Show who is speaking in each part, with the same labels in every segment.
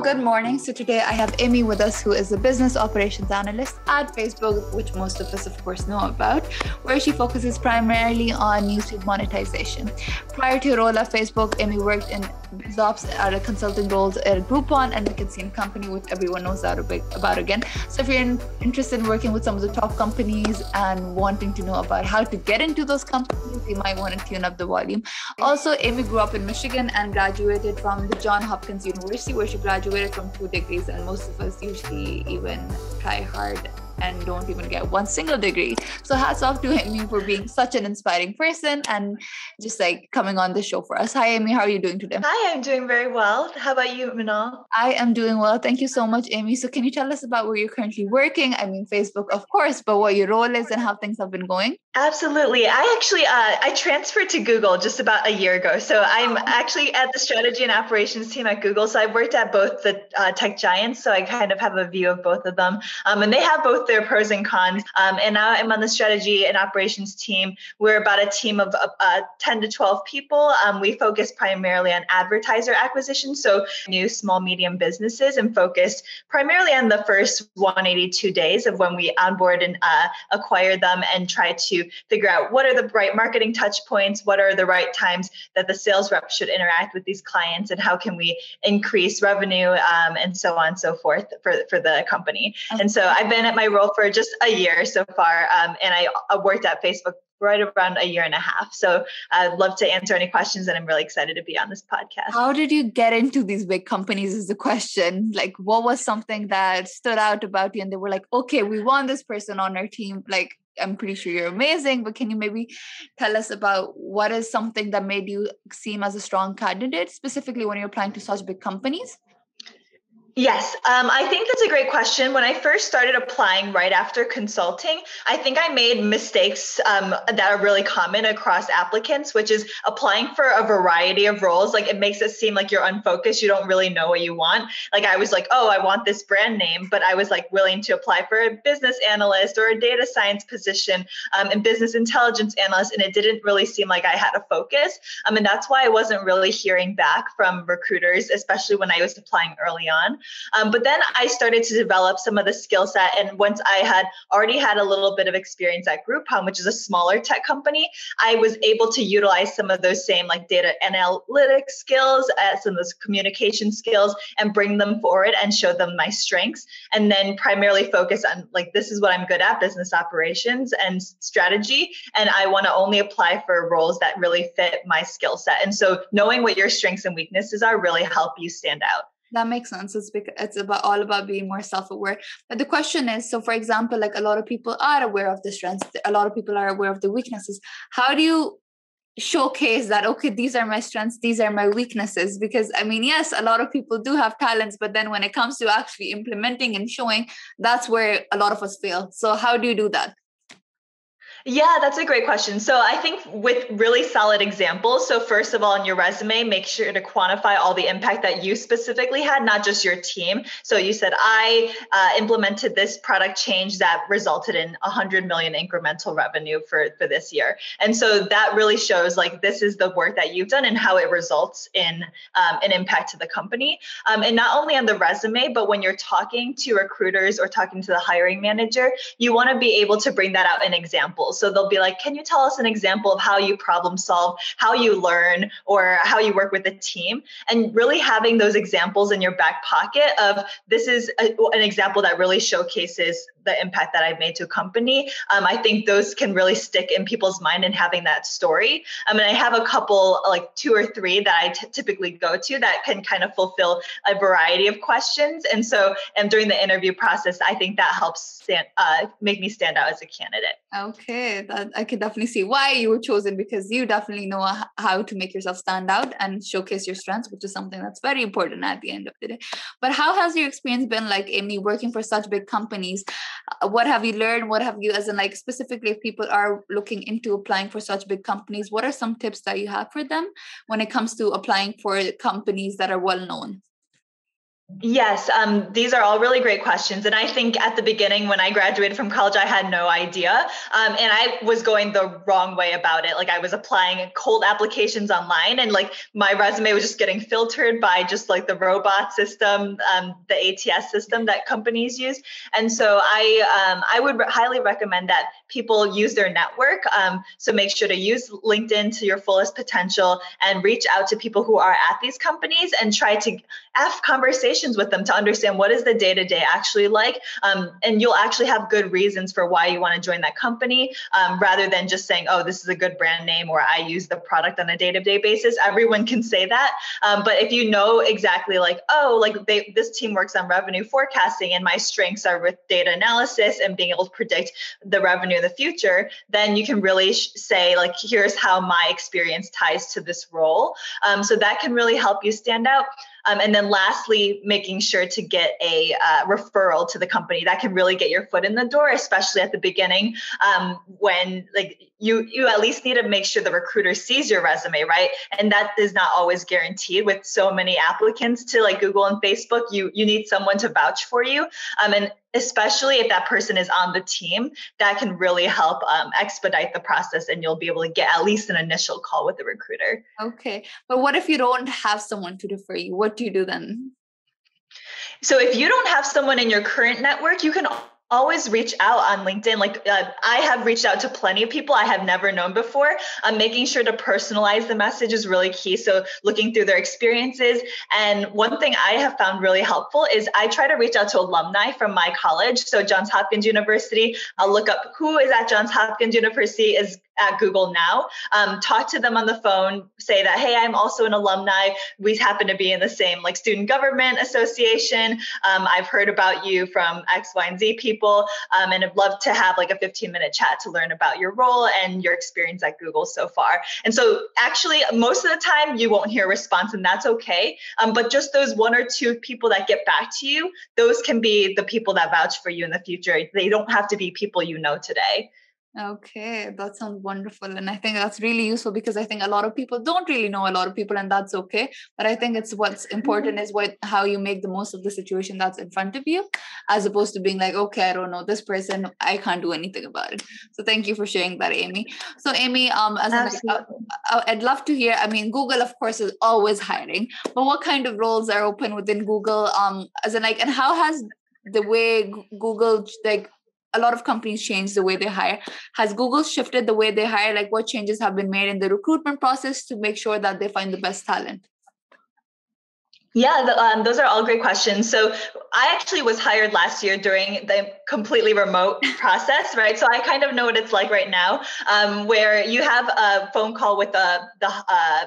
Speaker 1: good morning. So today I have Amy with us, who is a business operations analyst at Facebook, which most of us, of course, know about, where she focuses primarily on newsfeed monetization. Prior to her role at Facebook, Amy worked in biz ops at a consulting roles at Groupon and McKinsey & Company, which everyone knows about again. So if you're interested in working with some of the top companies and wanting to know about how to get into those companies, you might want to tune up the volume. Also, Amy grew up in Michigan and graduated from the Johns Hopkins University, where she graduated from 2 degrees, and most of us usually even try hard and don't even get one single degree. So hats off to Amy for being such an inspiring person and just like coming on the show for us. Hi, Amy. How are you doing today?
Speaker 2: Hi, I'm doing very well. How about you, Manal?
Speaker 1: I am doing well. Thank you so much, Amy. So can you tell us about where you're currently working? I mean, Facebook, of course, but what your role is and how things have been going?
Speaker 2: Absolutely. I transferred to Google just about a year ago. So I'm actually at the strategy and operations team at Google. So I've worked at both the tech giants. So I kind of have a view of both of them. And they have both their pros and cons. And now I'm on the strategy and operations team. We're about a team of 10 to 12 people. We focus primarily on advertiser acquisition. So new, small, medium businesses, and focused primarily on the first 182 days of when we onboard and acquire them and try to figure out what are the right marketing touch points, what are the right times that the sales rep should interact with these clients, and how can we increase revenue and so on and so forth for the company. And so I've been at my role for just a year so far, and I worked at Facebook right around a year and a half. So I'd love to answer any questions, and I'm really excited to be on this podcast.
Speaker 1: How did you get into these big companies is the question. Like, what was something that stood out about you and they were like, okay, we want this person on our team? Like, I'm pretty sure you're amazing, but can you maybe tell us about what is something that made you seem as a strong candidate, specifically when you're applying to such big companies?
Speaker 2: Yes, I think that's a great question. When I first started applying right after consulting, I think I made mistakes that are really common across applicants, which is applying for a variety of roles. Like, it makes it seem like you're unfocused. You don't really know what you want. Like, I was like, oh, I want this brand name, but I was like willing to apply for a business analyst or a data science position and business intelligence analyst. And it didn't really seem like I had a focus. And that's why I wasn't really hearing back from recruiters, especially when I was applying early on. But then I started to develop some of the skill set. And once I had already had a little bit of experience at Groupon, which is a smaller tech company, I was able to utilize some of those same like data analytics skills, some of those communication skills, and bring them forward and show them my strengths. And then primarily focus on like, this is what I'm good at, business operations and strategy. And I want to only apply for roles that really fit my skill set. And so knowing what your strengths and weaknesses are really help you stand out.
Speaker 1: That makes sense. It's all about being more self-aware. But the question is, so for example, like a lot of people are aware of the strengths, a lot of people are aware of the weaknesses. How do you showcase that, okay, these are my strengths, these are my weaknesses? Because I mean, yes, a lot of people do have talents, but then when it comes to actually implementing and showing, that's where a lot of us fail. So how do you do that?
Speaker 2: Yeah, that's a great question. So I think with really solid examples. So first of all, in your resume, make sure to quantify all the impact that you specifically had, not just your team. So you said, I implemented this product change that resulted in 100 million incremental revenue for this year. And so that really shows like, this is the work that you've done and how it results in an impact to the company. And not only on the resume, but when you're talking to recruiters or talking to the hiring manager, you want to be able to bring that out in examples. So they'll be like, can you tell us an example of how you problem solve, how you learn, or how you work with a team? And really having those examples in your back pocket of this is an example that really showcases the impact that I've made to a company. I think those can really stick in people's mind and having that story. And I have a couple, like 2 or 3 that I typically go to that can kind of fulfill a variety of questions. And so, and during the interview process, I think that helps make me stand out as a candidate.
Speaker 1: Okay, that I can definitely see why you were chosen, because you definitely know how to make yourself stand out and showcase your strengths, which is something that's very important at the end of the day. But how has your experience been like, Amy, working for such big companies? What have you learned? What have you, as in like specifically if people are looking into applying for such big companies, what are some tips that you have for them when it comes to applying for companies that are well known?
Speaker 2: Yes, these are all really great questions. And I think at the beginning, when I graduated from college, I had no idea. And I was going the wrong way about it. Like I was applying cold applications online and like my resume was just getting filtered by just like the robot system, the ATS system that companies use. And so I would highly recommend that people use their network. So make sure to use LinkedIn to your fullest potential and reach out to people who are at these companies and try to have conversations with them to understand what is the day-to-day actually like. And you'll actually have good reasons for why you want to join that company, rather than just saying, oh, this is a good brand name or I use the product on a day-to-day basis. Everyone can say that. But if you know exactly like, oh, like this team works on revenue forecasting and my strengths are with data analysis and being able to predict the revenue in the future, then you can really say like, here's how my experience ties to this role. So that can really help you stand out. And then lastly, making sure to get a referral to the company that can really get your foot in the door, especially at the beginning, when like you at least need to make sure the recruiter sees your resume, right? And that is not always guaranteed with so many applicants to like Google and Facebook. You need someone to vouch for you. And especially if that person is on the team, that can really help expedite the process and you'll be able to get at least an initial call with the recruiter.
Speaker 1: Okay. But what if you don't have someone to refer you? What do you do then?
Speaker 2: So if you don't have someone in your current network, you can always reach out on LinkedIn. Like I have reached out to plenty of people I have never known before. Making sure to personalize the message is really key. So looking through their experiences. And one thing I have found really helpful is I try to reach out to alumni from my college. So Johns Hopkins University, I'll look up who is at Johns Hopkins University is at Google now, talk to them on the phone, say that, hey, I'm also an alumni. We happen to be in the same like student government association. I've heard about you from X, Y, and Z people, and I'd love to have like a 15-minute chat to learn about your role and your experience at Google so far. And so actually, most of the time you won't hear a response and that's okay. But just those one or two people that get back to you, those can be the people that vouch for you in the future. They don't have to be people you know today.
Speaker 1: Okay, that sounds wonderful. And I think that's really useful because I think a lot of people don't really know a lot of people, and that's okay. But I think it's what's important is how you make the most of the situation that's in front of you, as opposed to being like, okay, I don't know this person, I can't do anything about it. So thank you for sharing that, Amy. So Amy, I'd love to hear, I mean, Google, of course, is always hiring, but what kind of roles are open within Google? As in like, and how has the way Google, like, a lot of companies change the way they hire. Has Google shifted the way they hire? Like what changes have been made in the recruitment process to make sure that they find the best talent?
Speaker 2: Yeah, those are all great questions. So I actually was hired last year during the completely remote process, right? So I kind of know what it's like right now, where you have a phone call with the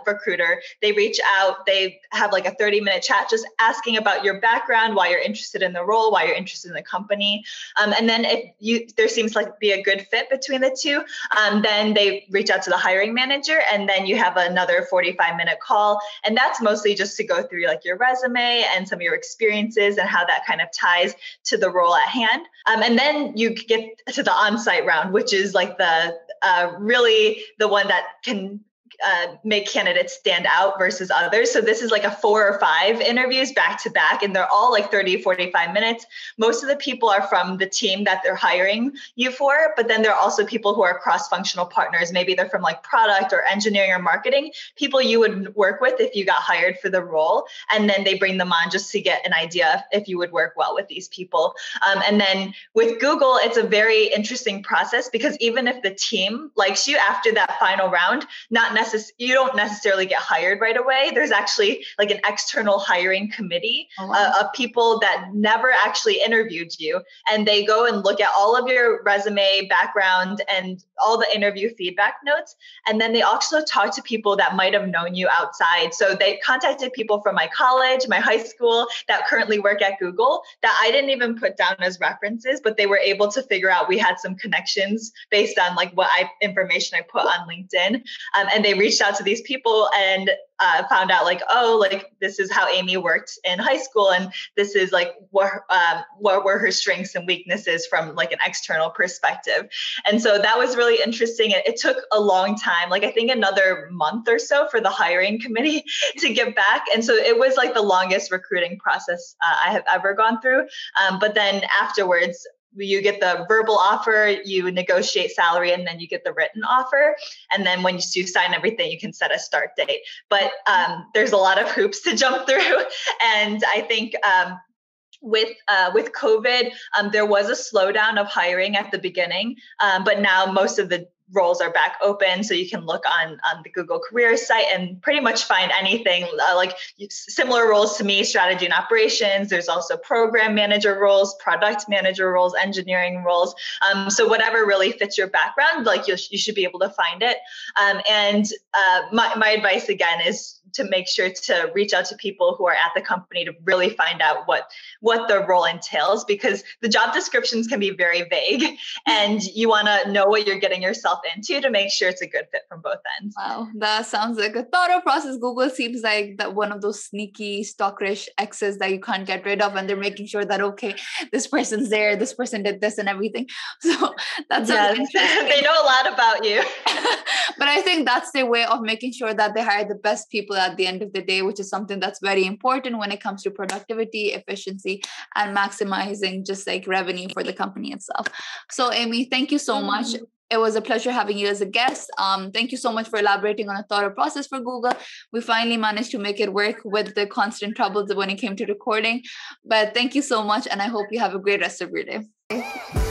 Speaker 2: recruiter. They reach out, they have like a 30-minute chat just asking about your background, why you're interested in the role, why you're interested in the company. And then if there seems like be a good fit between the two, then they reach out to the hiring manager and then you have another 45-minute call. And that's mostly just to go through like your resume and some of your experiences and how that kind of ties to the role at hand. And then you get to the on-site round, which is like the really the one that can make candidates stand out versus others. So this is like a 4 or 5 interviews back to back, and they're all like 30, 45 minutes. Most of the people are from the team that they're hiring you for, but then there are also people who are cross-functional partners. Maybe they're from like product or engineering or marketing, people you would work with if you got hired for the role. And then they bring them on just to get an idea if you would work well with these people. And then with Google, it's a very interesting process because even if the team likes you after that final round, you don't necessarily get hired right away. There's actually like an external hiring committee of people that never actually interviewed you. And they go and look at all of your resume, background, and all the interview feedback notes. And then they also talk to people that might have known you outside. So they contacted people from my college, my high school that currently work at Google that I didn't even put down as references, but they were able to figure out we had some connections based on like what information I put on LinkedIn. And they they reached out to these people and found out like, oh, like this is how Amy worked in high school, and this is like what were her strengths and weaknesses from like an external perspective. And so that was really interesting. It took a long time, like I think another month or so for the hiring committee to get back. And so it was like the longest recruiting process I have ever gone through. But then afterwards, you get the verbal offer, you negotiate salary, and then you get the written offer. And then when you sign everything, you can set a start date. But there's a lot of hoops to jump through. And I think with COVID, there was a slowdown of hiring at the beginning, but now most of the roles are back open. So you can look on the Google Careers site and pretty much find anything like similar roles to me, strategy and operations. There's also program manager roles, product manager roles, engineering roles. So whatever really fits your background, like you should be able to find it. And my advice again is to make sure to reach out to people who are at the company to really find out what the role entails, because the job descriptions can be very vague and you want to know what you're getting yourself into to make sure it's a good fit from both ends.
Speaker 1: Wow, that sounds like a thorough process. Google seems like that one of those sneaky stalkerish exes that you can't get rid of, and they're making sure that, okay, this person's there, this person did this and everything. So that's interesting.
Speaker 2: They know a lot about you.
Speaker 1: But I think that's their way of making sure that they hire the best people at the end of the day, which is something that's very important when it comes to productivity, efficiency, and maximizing just like revenue for the company itself. So Amy, thank you so much. It was a pleasure having you as a guest. Thank you so much for elaborating on a thorough process for Google. We finally managed to make it work with the constant troubles when it came to recording. But thank you so much, and I hope you have a great rest of your day.